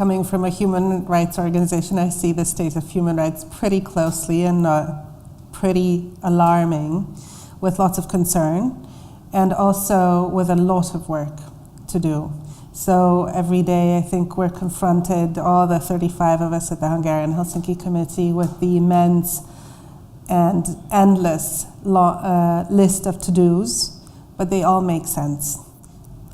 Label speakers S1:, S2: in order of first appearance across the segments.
S1: coming from a human rights organization, I see the state of human rights pretty closely and pretty alarming, with lots of concern, and also with a lot of work to do. So every day I think we're confronted, all the 35 of us at the Hungarian Helsinki Committee, with the immense and endless list of to-dos, but they all make sense.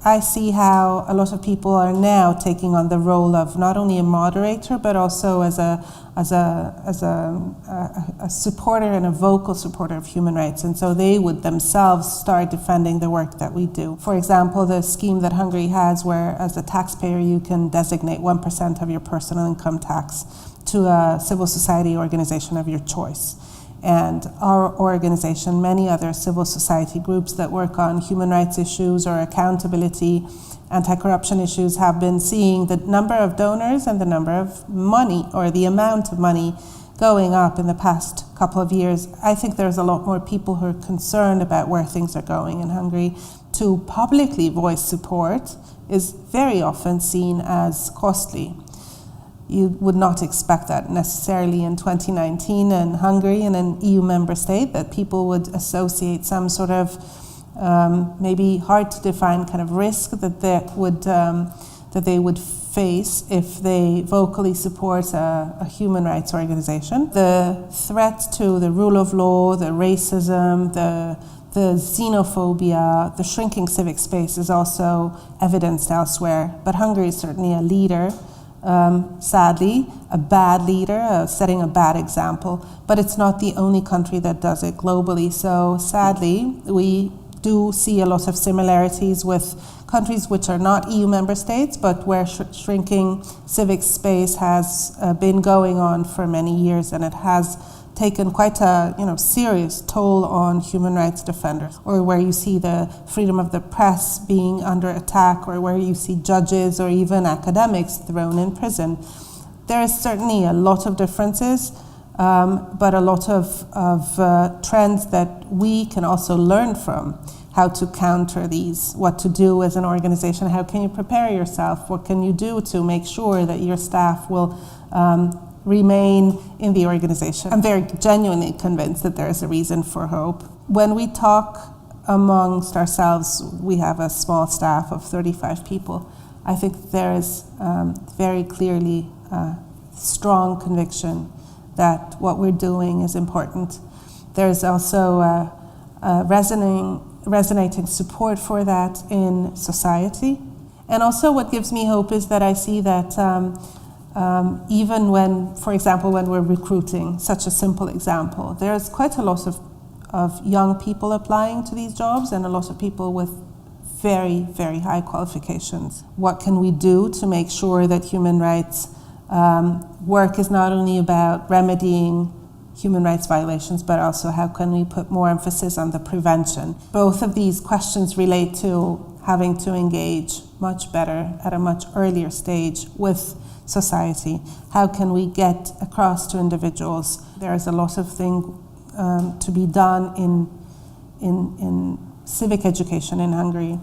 S1: I see how a lot of people are now taking on the role of not only a moderator, but also as a supporter and a vocal supporter of human rights. And so they would themselves start defending the work that we do. For example, the scheme that Hungary has where as a taxpayer you can designate 1% of your personal income tax to a civil society organization of your choice. And our organization, many other civil society groups that work on human rights issues or accountability, anti-corruption issues, have been seeing the number of donors and the number of money, or the amount of money, going up in the past couple of years. I think there's a lot more people who are concerned about where things are going in Hungary. To publicly voice support is very often seen as costly. You would not expect that necessarily in 2019 in Hungary, in an EU member state, that people would associate some sort of maybe hard to define kind of risk that they would face if they vocally support a human rights organization. The threat to the rule of law, the racism, the xenophobia, the shrinking civic space is also evidenced elsewhere. But Hungary is certainly a leader. Sadly, a bad leader, setting a bad example, but it's not the only country that does it globally. So sadly, we do see a lot of similarities with countries which are not EU member states, but where shrinking civic space has been going on for many years, and it has taken quite a serious toll on human rights defenders, or where you see the freedom of the press being under attack, or where you see judges or even academics thrown in prison. There is certainly a lot of differences, but a lot of trends that we can also learn from. How to counter these, what to do as an organization, how can you prepare yourself, what can you do to make sure that your staff will remain in the organization. I'm very genuinely convinced that there is a reason for hope. When we talk amongst ourselves, we have a small staff of 35 people. I think there is very clearly strong conviction that what we're doing is important. There's also resonating support for that in society. And also what gives me hope is that I see that even when, for example, when we're recruiting, such a simple example, there's quite a lot of young people applying to these jobs and a lot of people with very, very high qualifications. What can we do to make sure that human rights work is not only about remedying human rights violations, but also how can we put more emphasis on the prevention? Both of these questions relate to having to engage much better at a much earlier stage with society. How can we get across to individuals? There is a lot of things to be done in civic education in Hungary,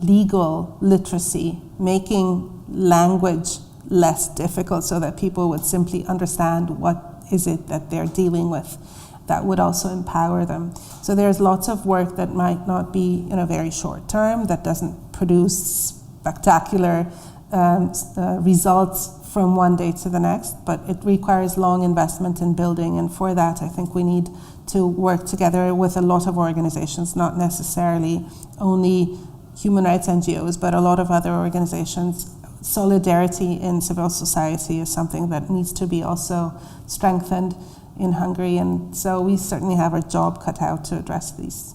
S1: legal literacy, making language less difficult so that people would simply understand what is it that they're dealing with. That would also empower them. So there's lots of work that might not be in a very short term, that doesn't produce spectacular results from one day to the next, but it requires long investment in building, and for that I think we need to work together with a lot of organizations, not necessarily only human rights NGOs, but a lot of other organizations. Solidarity in civil society is something that needs to be also strengthened in Hungary, and so we certainly have our job cut out to address these.